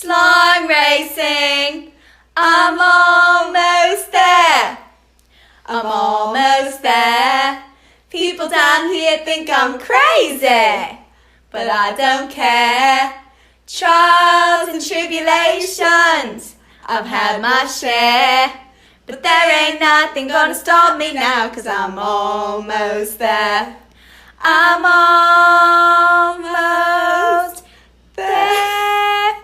Slime racing, I'm almost there. I'm almost there. People down here think I'm crazy, but I don't care. Trials and tribulations, I've had my share. But there ain't nothing gonna stop me now, 'cause I'm almost there. I'm almost there.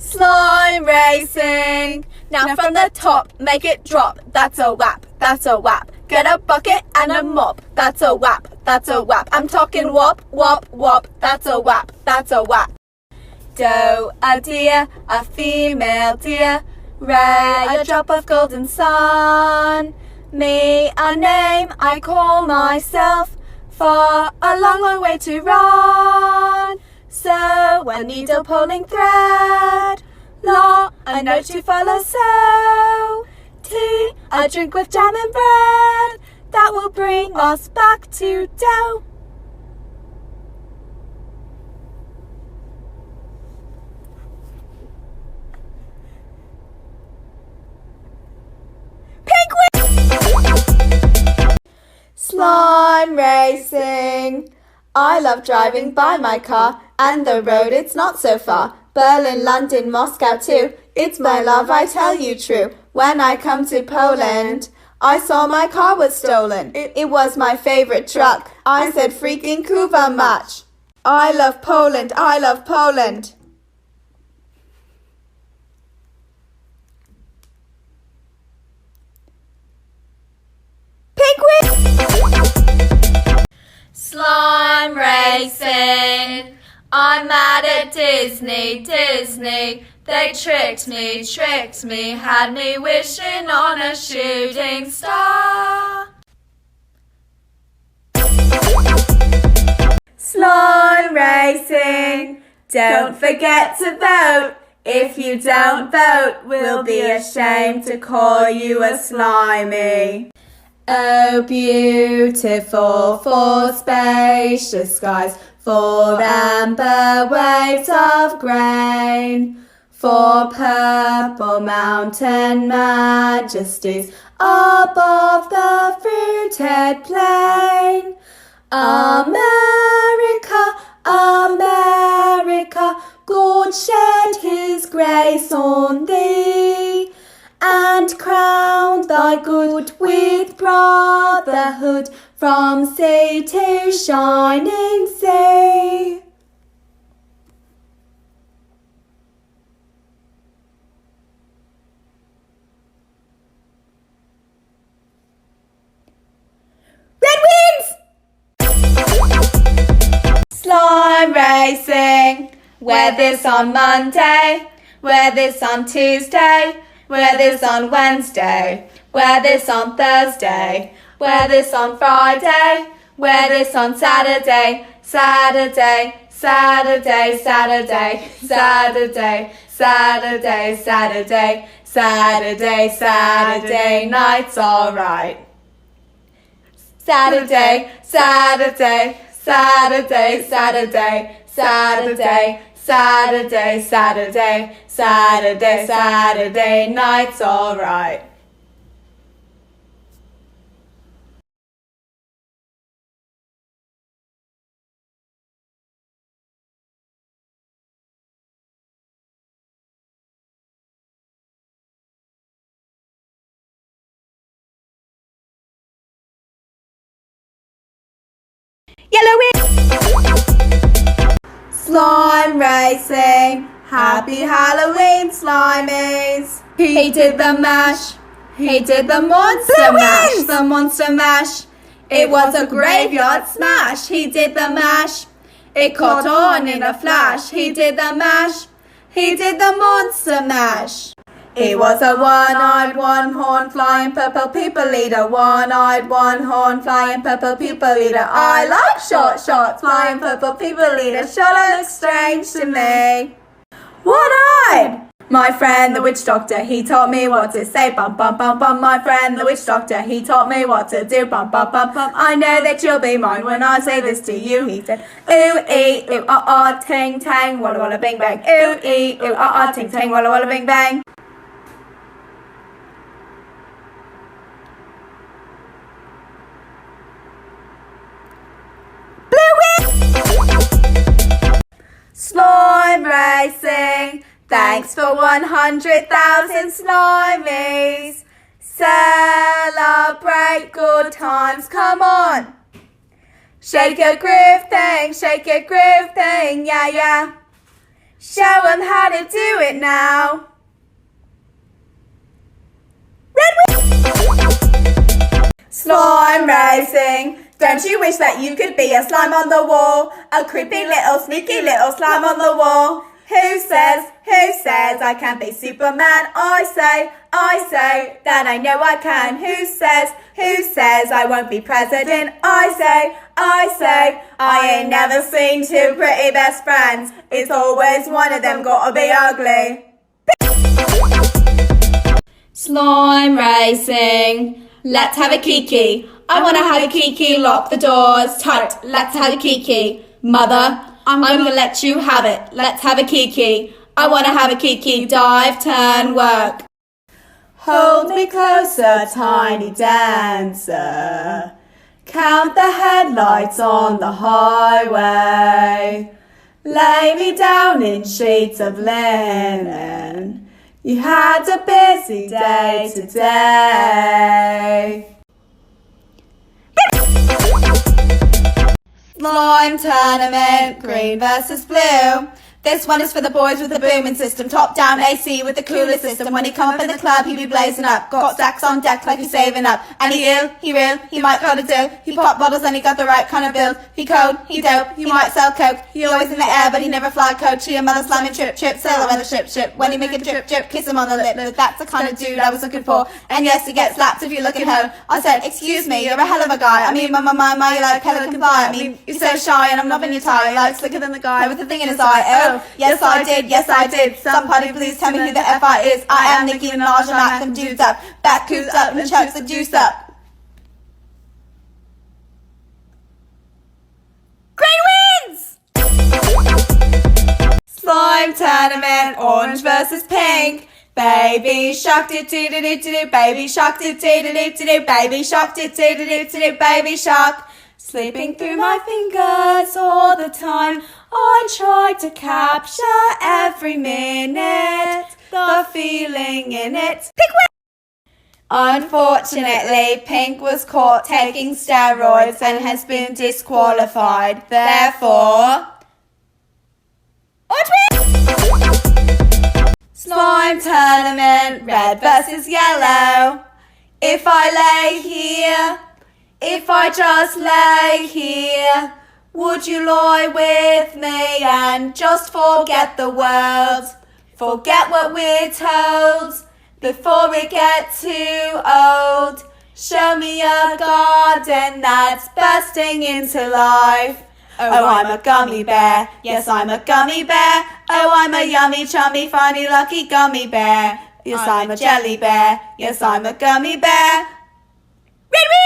Slime racing. Now from the top, make it drop. That's a whap, that's a whap. Get a bucket and a mop. That's a whap, that's a whap. I'm talking whop, whop, whop. That's a whap, that's a whap. Doe, a deer, a female deer. Ray, a drop of golden sun. Me, a name I call myself. For a long, long way to run. So, a needle pulling thread. Law, a note to follow. So, tea, a drink with jam and bread. That will bring us back to dough. Slime racing. I love driving by my car, and the road it's not so far. Berlin, London, Moscow too. It's my love, I tell you true. When I come to Poland, I saw my car was stolen. It was my favorite truck. I said freaking Kuva much. I love Poland, I love Poland. Slime racing. I'm mad at Disney. They tricked me, had me wishing on a shooting star. Slime racing. Don't forget to vote. If you don't vote, we'll be ashamed to call you a slimy. Oh, beautiful for spacious skies, for amber waves of grain, for purple mountain majesties above the fruited plain. America, America, God shed his grace on thee, and crowned thy good with brotherhood from sea to shining sea. Red wins! Slime racing. Wear this on Monday, wear this on Tuesday, wear this on Wednesday, wear this on Thursday, wear this on Friday, wear this on Saturday, Saturday, Saturday, Saturday, Saturday, Saturday, Saturday, Saturday, Saturday night's alright. Saturday, Saturday, Saturday, Saturday, Saturday, Saturday, Saturday, Saturday, Saturday night's alright. Yellow wins! Slime racing. Happy Halloween, Slimies. He did the mash. He did the monster mash. The monster mash. It was a graveyard smash. He did the mash. It caught on in a flash. He did the mash. He did the monster mash. He was a one-eyed, one-horn, flying purple people eater. One-eyed, one-horn, flying purple people eater. I like short shorts, flying purple people eater. Sure looks strange to me. One-eyed, My friend the witch doctor, he taught me what to say. Bum bum bum bum. My friend the witch doctor, he taught me what to do. Bum bum bum bum. I know that you'll be mine when I say this to you. He said, ooh ee ooh ah ah ting tang walla walla bing bang. Ooh ee ooh ah ah ting tang walla walla bing bang. Slime racing, thanks for 100,000 slimies. Celebrate good times, come on. Shake your groove thing, yeah, yeah. Show them how to do it now. Slime racing. Don't you wish that you could be a slime on the wall? A creepy little, sneaky little slime on the wall. Who says I can't be Superman? I say that I know I can. Who says I won't be president? I say I ain't never seen two pretty best friends. It's always one of them gotta be ugly. Slime racing. Let's have a kiki. I wanna have a kiki. Lock the doors tight. Let's have a kiki. Mother, I'm gonna let you have it. Let's have a kiki. I wanna have a kiki. Dive, turn, work. Hold me closer, tiny dancer. Count the headlights on the highway. Lay me down in sheets of linen. You had a busy day today. Slime tournament, green versus blue. This one is for the boys with the booming system. Top down AC with the coolest system. When he come up in the club, he be blazing up. Got stacks on deck like he's saving up. And he ill, he real, he might gotta do. He pop bottles and he got the right kind of build. He cold, he dope, he might sell coke. He always in the air but he never fly coach. He a mother slamming trip, sail on the ship. When he make a drip, kiss him on the lip. That's the kind of dude I was looking for. And yes, he gets slapped if you look at her. I said, excuse me, you're a hell of a guy. I mean, my, you like hell of a guy. I mean, you're so shy and I'm loving your tie. Like slicker than the guy with the thing in his eye. Oh, yes I did. Somebody please tell me who the F.I. is. I am Nicki Minaj and back them dudes up. Back coots up and chucks the juice up. Green wins! Slime tournament, orange versus pink. Baby shark do do do do do, baby shark do do do do do, baby shark do do do do do, baby shark. Slipping through my fingers all the time. I try to capture every minute, the feeling in it. Pink win! Unfortunately, Pink was caught taking steroids and has been disqualified. Therefore, orange wins! Slime tournament, red versus yellow. If I lay here, if I just lay here, would you lie with me and just forget the world? Forget what we're told before we get too old. Show me a garden that's bursting into life. Oh, I'm a gummy bear. Yes, I'm a gummy bear. Oh, I'm a yummy, chummy, funny, lucky gummy bear. Yes, I'm a jelly bear. Yes, I'm a gummy bear. Red win!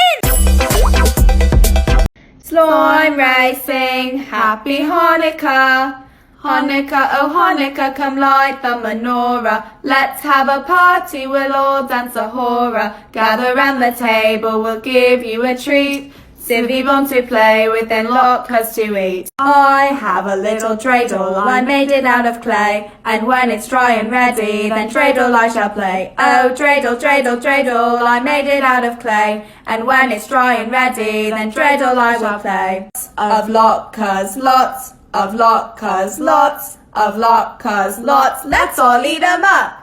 Slime racing, happy Hanukkah. Hanukkah, oh Hanukkah, come light the menorah. Let's have a party, we'll all dance a hora. Gather round the table, we'll give you a treat. Civvy want to play with and lockers to eat. I have a little dreidel, I made it out of clay. And when it's dry and ready, then dreidel I shall play. Oh dreidel, dreidel, dreidel, I made it out of clay. And when it's dry and ready, then dreidel I will play. Of lockers, lots. Of lockers, lots. Of lockers, lots. Let's all eat 'em up.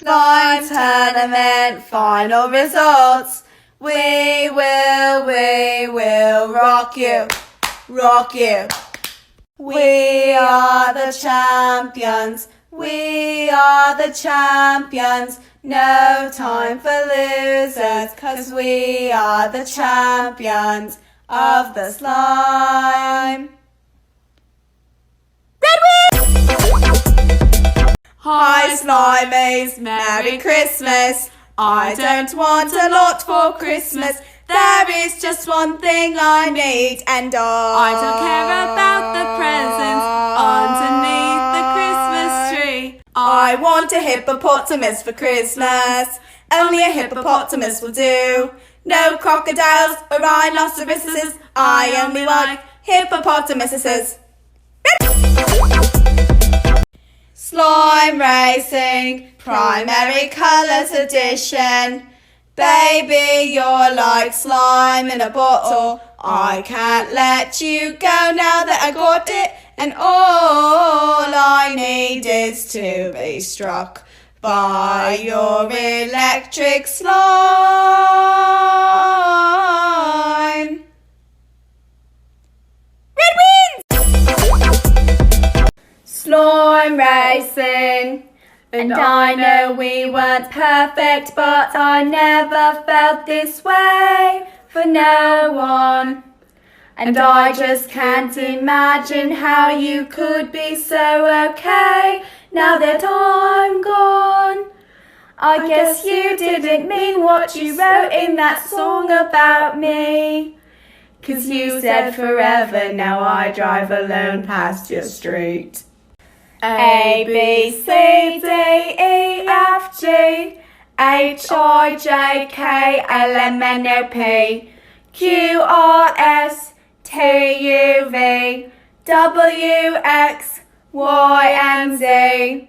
Slime tournament, final results. We will rock you, rock you. We are the champions, we are the champions. No time for losers, 'cause we are the champions of the slime. Hi Slimies, Merry Christmas. I don't want a lot for Christmas. There is just one thing I need, and I don't care about the presents underneath the Christmas tree. I want a hippopotamus for Christmas. Only a hippopotamus will do. No crocodiles or rhinoceroses. I only like hippopotamuses. Slime racing, primary colours edition. Baby, you're like slime in a bottle. I can't let you go now that I got it. And all I need is to be struck by your electric slime. Red wins! Slime racing. And I know we weren't perfect, but I never felt this way for no one. And I just can't imagine how you could be so okay now that I'm gone. I guess you didn't mean what you wrote in that song about me. 'Cause you said forever, now I drive alone past your street. A, B, C, D, E, F, G, H, I, J, K, L, M, N, O, P, Q, R, S, T, U, V, W, X, Y, and Z.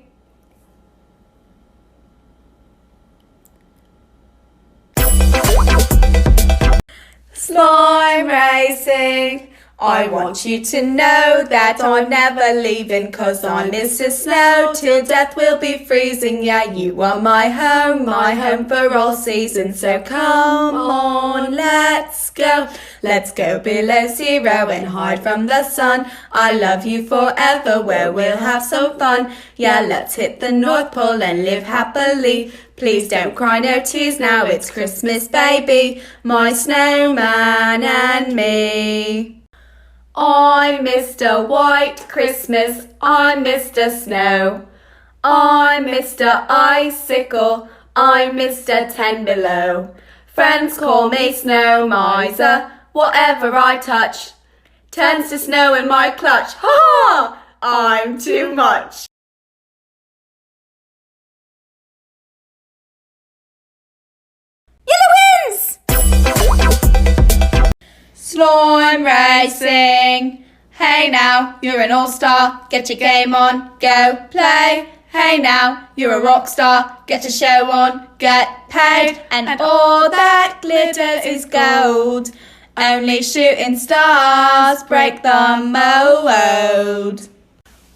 Slime racing. I want you to know that I'm never leaving, 'cause I'm Mr. Snow. Till death will be freezing. Yeah, you are my home for all seasons. So come on, let's go. Let's go below zero and hide from the sun. I love you forever, where we'll have some fun. Yeah, let's hit the North Pole and live happily. Please don't cry, no tears now, it's Christmas, baby. My snowman and me. I'm Mr. White Christmas, I'm Mr. Snow. I'm Mr. Icicle, I'm Mr. 10 Below. Friends call me Snow Miser, whatever I touch turns to snow in my clutch. Ha ha! I'm too much. Yellow wins! Slime racing. Hey now, you're an all-star. Get your game on, go play. Hey now, you're a rock star. Get your show on, get paid. And all that glitters is gold. Only shooting stars break the mold.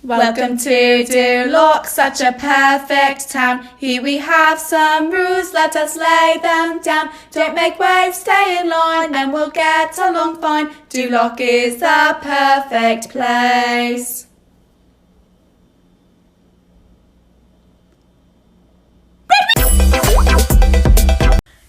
Welcome to Duloc, such a perfect town. Here we have some rules, let us lay them down. Don't make waves, stay in line, and we'll get along fine. Duloc is the perfect place.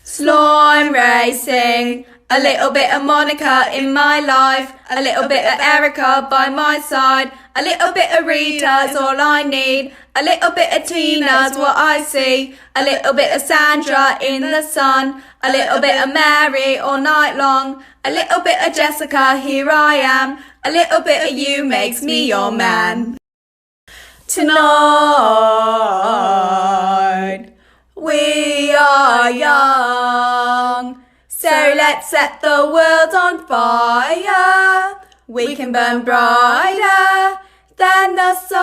Slime racing. A little bit of Monica in my life, a little bit of Erica by my side, a little bit of Rita's all I need, a little bit of Tina's what I see, a little bit of Sandra in the sun, a little bit of Mary all night long, a little bit of Jessica, here I am, a little bit of you makes me your man. Tonight we are young, so let's set the world on fire. We can burn brighter than the sun.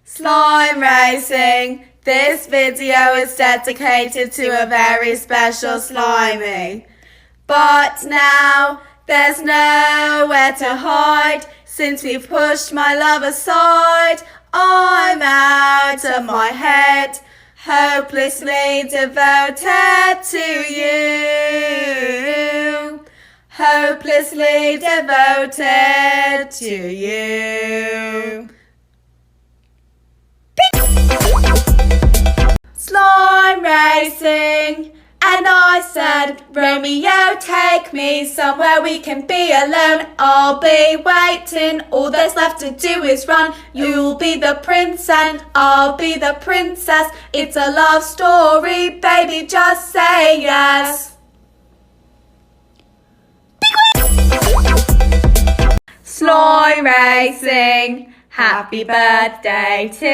Slime racing. This video is dedicated to a very special Slimy. But now there's nowhere to hide. Since we've pushed my love aside, I'm out of my head. hopelessly devoted to you, hopelessly devoted to you. Slime racing, and I said, Romeo, take me somewhere we can be alone. I'll be waiting, all that's left to do is run. You'll be the prince and I'll be the princess. It's a love story, baby, just say yes. Slime racing, happy birthday to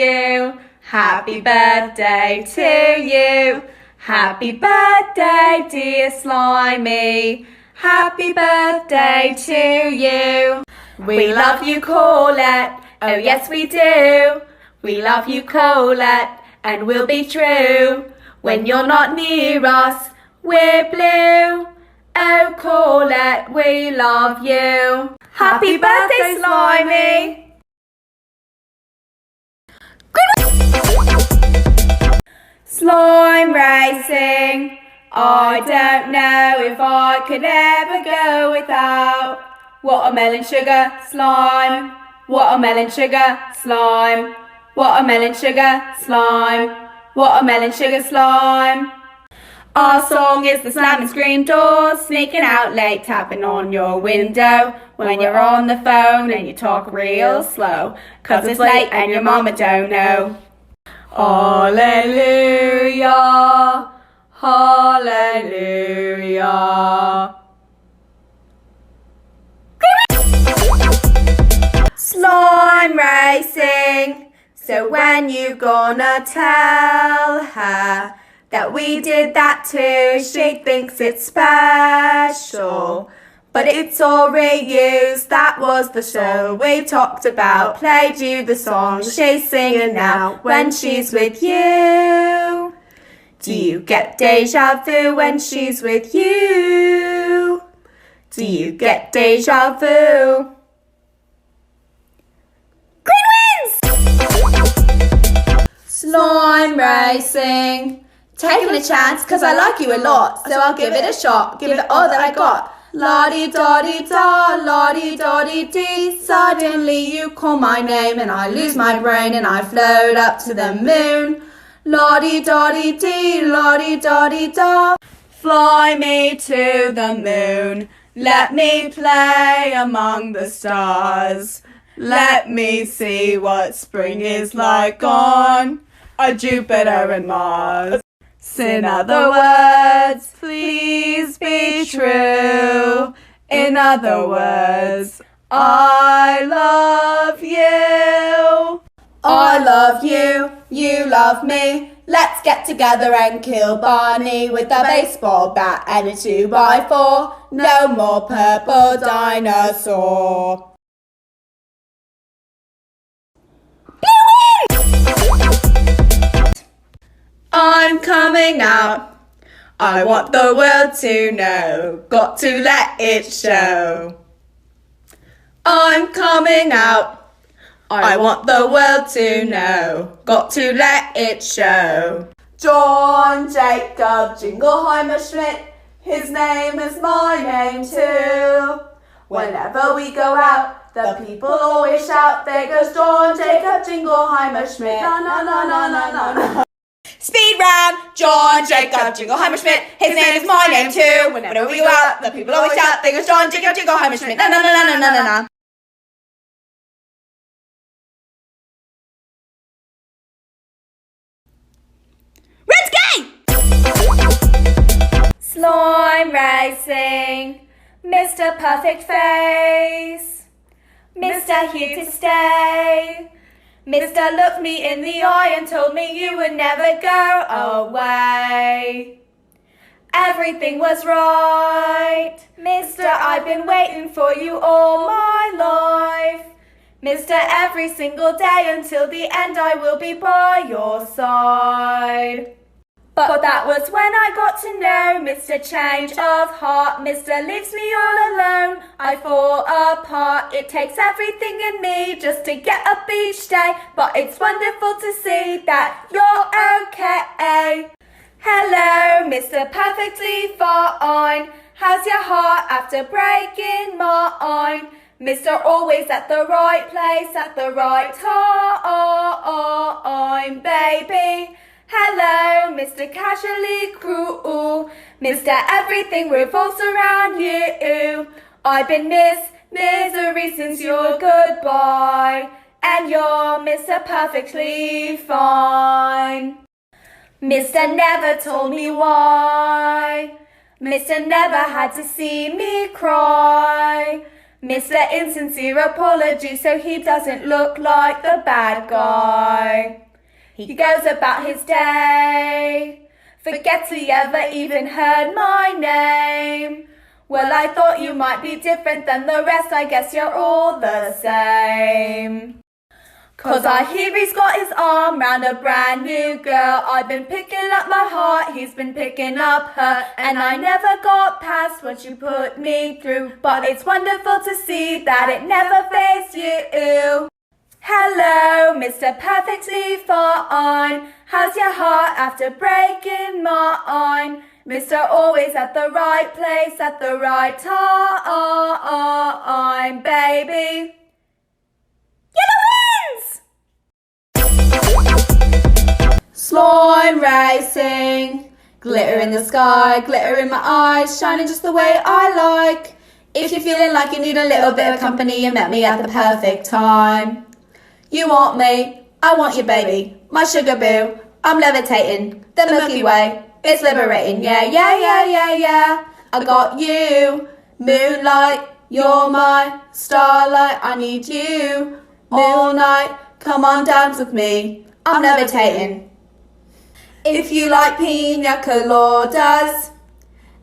you. Happy birthday to you. Happy birthday, dear Slimy. Happy birthday to you. We love you, Colette. Oh, yes, we do. We love you, Colette, and we'll be true. When you're not near us, we're blue. Oh, Colette, we love you. Happy birthday, Slimy. Slime racing, I don't know if I could ever go without watermelon sugar slime, watermelon sugar slime, watermelon sugar slime, watermelon sugar slime. Our song is the slamming screen door, sneaking out late, tapping on your window when you're on the phone and you talk real slow, 'cause it's late and your mama don't know. Hallelujah, hallelujah. Slime racing, so when you gonna tell her that we did that too? She thinks it's special, but it's all reused. That was the show we talked about. Played you the song she's singing now when she's with you. Do you get deja vu when she's with you? Do you get deja vu? Green wins! Slime racing, taking a chance 'cause I like you a lot, so I'll give it a shot, give it all that I got. La-di-da-di-da, la-di-da-di-dee. Suddenly you call my name and I lose my brain and I float up to the moon. La-di-da-di-dee, la-di-da-di-da. Fly me to the moon. Let me play among the stars. Let me see what spring is like on Jupiter and Mars. In other words, please be true. In other words, I love you. I love you, you love me. Let's get together and kill Barney with a baseball bat and a 2x4. No more purple dinosaur. I'm coming out. I want the world to know. Got to let it show. I'm coming out. I want the world to know. Got to let it show. John Jacob Jingleheimer Schmidt. His name is my name too. Whenever we go out, the people always shout. There goes John Jacob Jingleheimer Schmidt. Na na na na na na na. Speed round, John Jacob Jingleheimer Schmidt. His name is my name too. Whenever we go out, the people always shout. There goes John Jacob Jingleheimer Schmidt. Na na na na na na na na. Red's gay! Slime racing, Mr. Perfect Face, Mr. Here to Stay. Mr. looked me in the eye and told me you would never go away. Everything was right. Mr. I've been waiting for you all my life. Mr. every single day until the end I will be by your side. But that was when I got to know Mr. Change of Heart. Mr. leaves me all alone, I fall apart. It takes everything in me just to get up each day, but it's wonderful to see that you're okay. Hello, Mr. Perfectly Fine. How's your heart after breaking mine? Mr. Always at the right place at the right time, baby. Hello, Mr. Casually Cruel. Mr. Everything revolves around you. I've been misery since your goodbye, and you're Mr. Perfectly Fine. Mr. never told me why. Mr. never had to see me cry. Mr. Insincere apology so he doesn't look like the bad guy. He goes about his day, forgets he ever even heard my name. Well, I thought you might be different than the rest, I guess you're all the same. 'Cause I hear he's got his arm round a brand new girl. I've been picking up my heart, he's been picking up her, and I never got past what you put me through. But it's wonderful to see that it never faced you. Hello, Mr. Perfectly Fine. How's your heart after breaking mine? Mr. Always at the right place at the right time, baby. Yellow wins! Slime racing, glitter in the sky, glitter in my eyes, shining just the way I like. If you're feeling like you need a little bit of company, you met me at the perfect time. You want me, I want you, baby, my sugar boo. I'm levitating, the Milky Way, it's liberating, yeah, yeah, yeah, yeah, yeah. I got you, moonlight, you're my starlight. I need you all night, come on, dance with me, I'm levitating. If you like pina coladas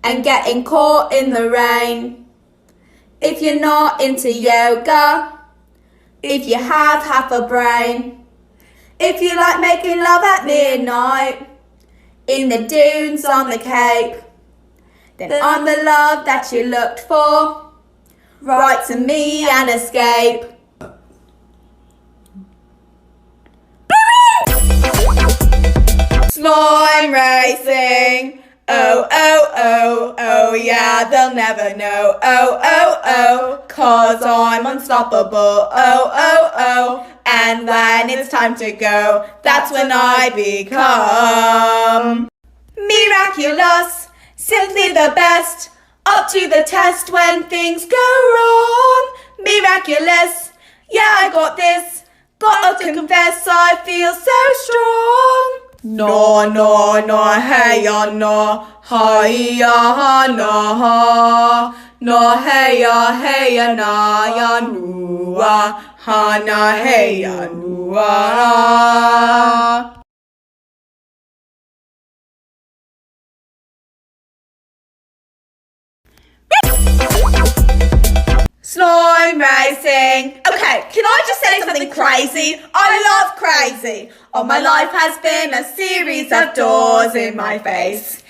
and getting caught in the rain, if you're not into yoga, if you have half a brain, if you like making love at midnight in the dunes on the Cape, then I'm the love that you looked for. Write to me and escape. Slime racing. Oh, oh, oh, oh, yeah, they'll never know. Oh, oh, oh, 'cause I'm unstoppable. Oh, oh, oh, and when it's time to go, that's when I become miraculous, simply the best, up to the test when things go wrong. Miraculous, yeah, I got this, gotta confess I feel so strong. No, no, no, hey, ya, no, hi, ya, no, no, hey, ya, na, ya, nua, ha, na, hey, ya, nua. Slime racing. Okay, can I just say something crazy? I love crazy. All my life has been a series of doors in my face.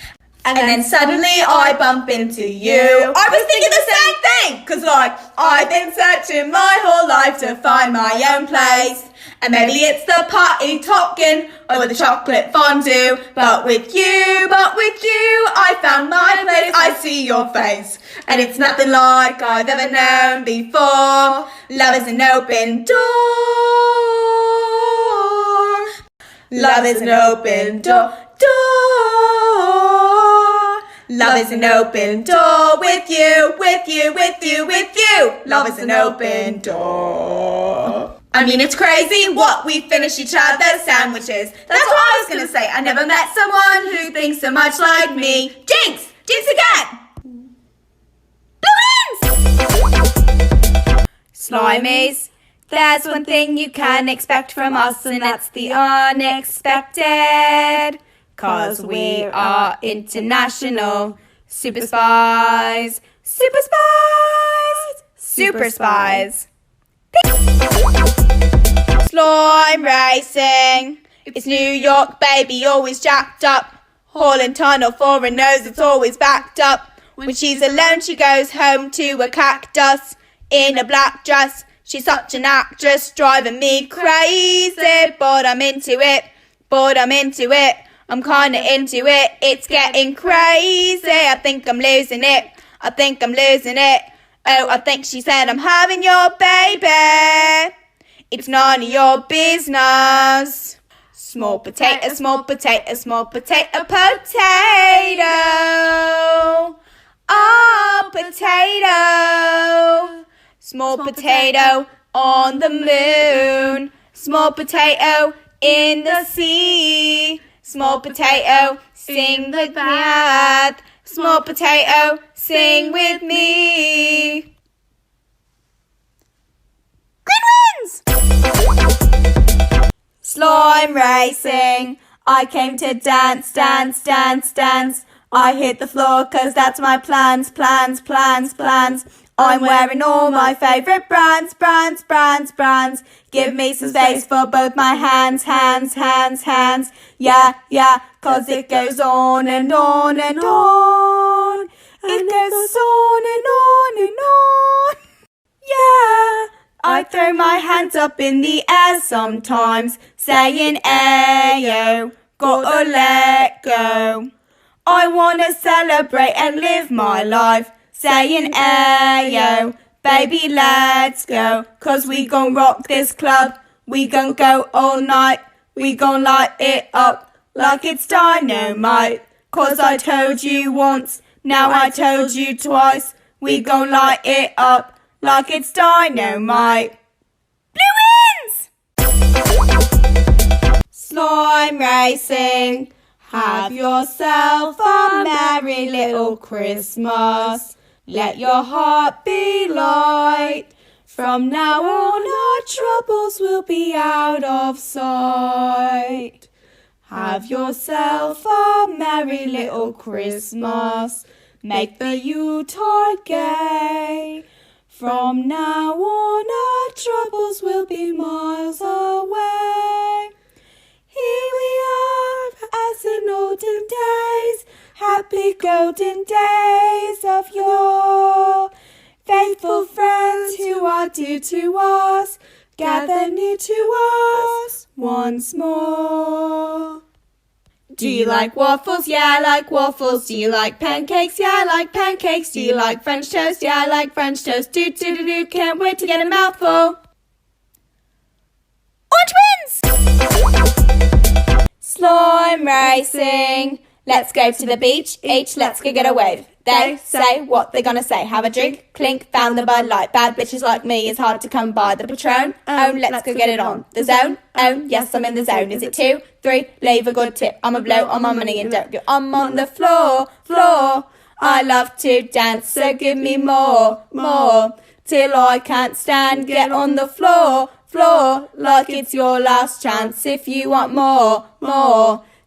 And then suddenly I bump into you. I was thinking the same thing. 'Cause like, I've been searching my whole life to find my own place. And maybe it's the party talking or the chocolate fondue. But with you, I found my place. I see your face, and it's nothing like I've ever known before. Love is an open door. Love is an open door. Love is an open door with you, with you, with you, with you. Love is an open door. I mean, it's crazy what we finish each other's sandwiches. That's what I was gonna say. I never met someone who thinks so much like me. Jinx! Jinx again! Blue wins! Slimies, there's one thing you can expect from us, and that's the unexpected. 'Cause we are international super spies, super spies, super spies. Slime racing. It's New York, baby, always jacked up. Hall and tunnel for her nose, it's always backed up. When she's alone, she goes home to a cactus in a black dress. She's such an actress, driving me crazy, but I'm into it. I'm kinda into it. It's getting crazy. I think I'm losing it. Oh, I think she said I'm having your baby. It's none of your business. Small potato, small potato, small potato, potato. Oh, potato. Small potato on the moon. Small potato in the sea. Small potato, sing with me. Small potato, sing with me. Green wins! Slime racing. I came to dance, dance, dance, dance. I hit the floor 'cause that's my plans. I'm wearing all my favourite brands. Give me some space for both my hands. Yeah, 'cause it goes on and on and on. It goes on and on and on. Yeah, I throw my hands up in the air sometimes, saying, ayo, gotta let go. I wanna celebrate and live my life, saying, ayo, baby, let's go. 'Cause we gon' rock this club, we gon' go all night, we gon' light it up like it's dynamite. 'Cause I told you once, now I told you twice, we gon' light it up like it's dynamite. Blue wins! Slime racing. Have yourself a merry little Christmas. Let your heart be light. From now on our troubles will be out of sight. Have yourself a merry little Christmas. Make the Yuletide gay. From now on our troubles will be miles away. Here we are, as in olden days, happy golden days of yore. Faithful friends who are dear to us, gather near to us once more. Do you like waffles? Yeah, I like waffles. Do you like pancakes? Yeah, I like pancakes. Do you like French toast? Yeah, I like French toast. Do, can't wait to get a mouthful. Orange wins! Slime racing. Let's go to the beach, let's go get a wave. They say what they're gonna say. Have a drink, clink, found the Bud Light. Bad bitches like me, it's hard to come by. The Patron, let's go get it on. The zone, yes, I'm in the zone. Is it 2, 3? Leave a good tip. I'ma blow on my money and don't go. I'm on the floor. I love to dance, so give me more. Till I can't stand, get on the floor, like it's your last chance. If you want more,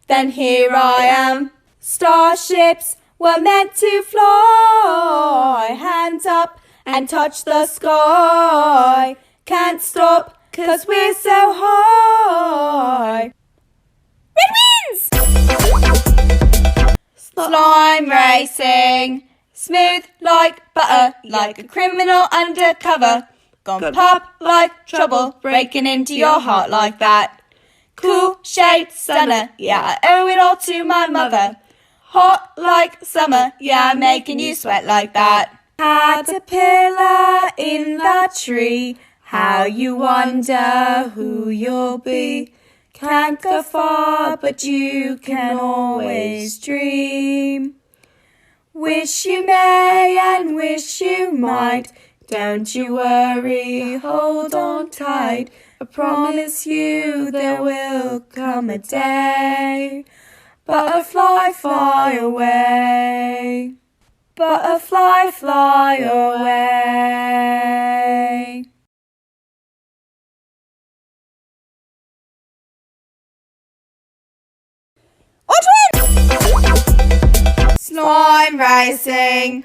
then here I am. Starships were meant to fly. Hands up and touch the sky. Can't stop 'cause we're so high. Red wins! Slime racing. Smooth like butter, like a criminal undercover. Gone pop like trouble, breaking into your heart like that. Cool shade stunner, yeah, I owe it all to my mother. Hot like summer, yeah, I'm making you sweat like that. Caterpillar in the tree, how you wonder who you'll be. Can't go far, but you can always dream. Wish you may and wish you might. Don't you worry, hold on tight. I promise you there will come a day. Butterfly, fly away. Butterfly, fly away. Slime racing.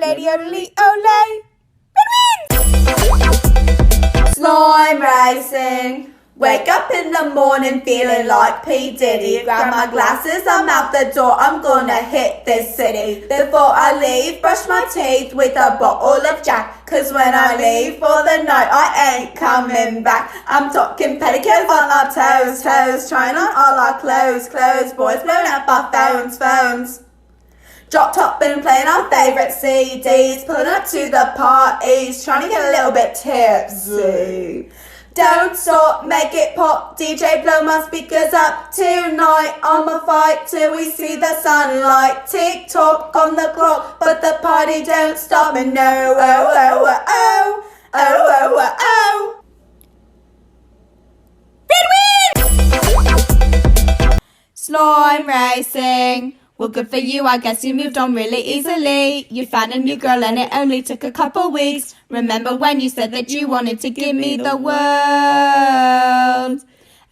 lady, ole, ole. Slime racing. Wake up in the morning feeling like P. Diddy. Grab my glasses, I'm out the door, I'm gonna hit this city. Before I leave, brush my teeth with a bottle of Jack. Cause when I leave for the night, I ain't coming back. I'm talking pedicures on our toes, toes. Trying on all our clothes, clothes. Boys blowing up our phones, phones. Drop top and playing our favourite CDs. Pulling up to the parties, trying to get a little bit tipsy. Don't stop, make it pop, DJ blow my speakers up. Tonight I'ma fight till we see the sunlight. Tick-tock on the clock, but the party don't stop. And no, oh, oh, oh, oh, oh, oh, oh. Red win! Slime racing. Well, good for you, I guess you moved on really easily. You found a new girl and it only took a couple weeks. Remember when you said that you wanted to give me the world?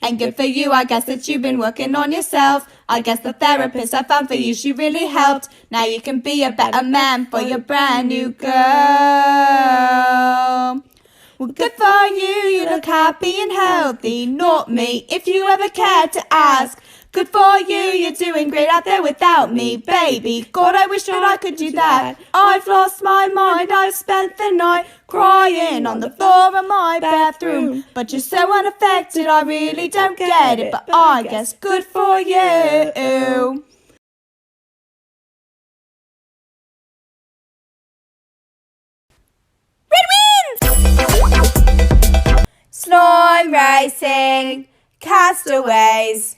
And good for you, I guess that you've been working on yourself. I guess the therapist I found for you, she really helped. Now you can be a better man for your brand new girl. Well, good for you, you look happy and healthy. Not me, if you ever cared to ask. Good for you, you're doing great out there without me, baby. God, I wish that I could do that. I've lost my mind, I've spent the night crying on the floor of my bathroom. But you're so unaffected, I really don't get it. But I guess good for you. Red wins! Slime racing, castaways.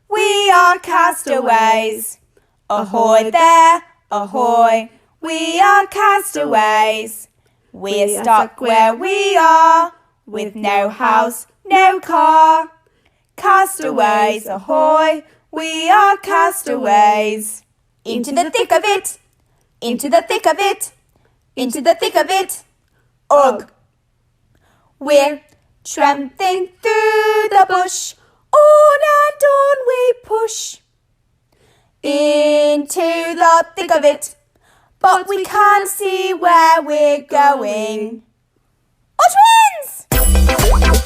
We are castaways. Ahoy there, ahoy. We are castaways. We're stuck where we are, with no house, no car. Castaways, ahoy. We are castaways. Into the thick of it, into the thick of it, into the thick of it. Ugh. We're tramping through the bush. On and on we push into the thick of it, but we can't see where we're going. Which ones?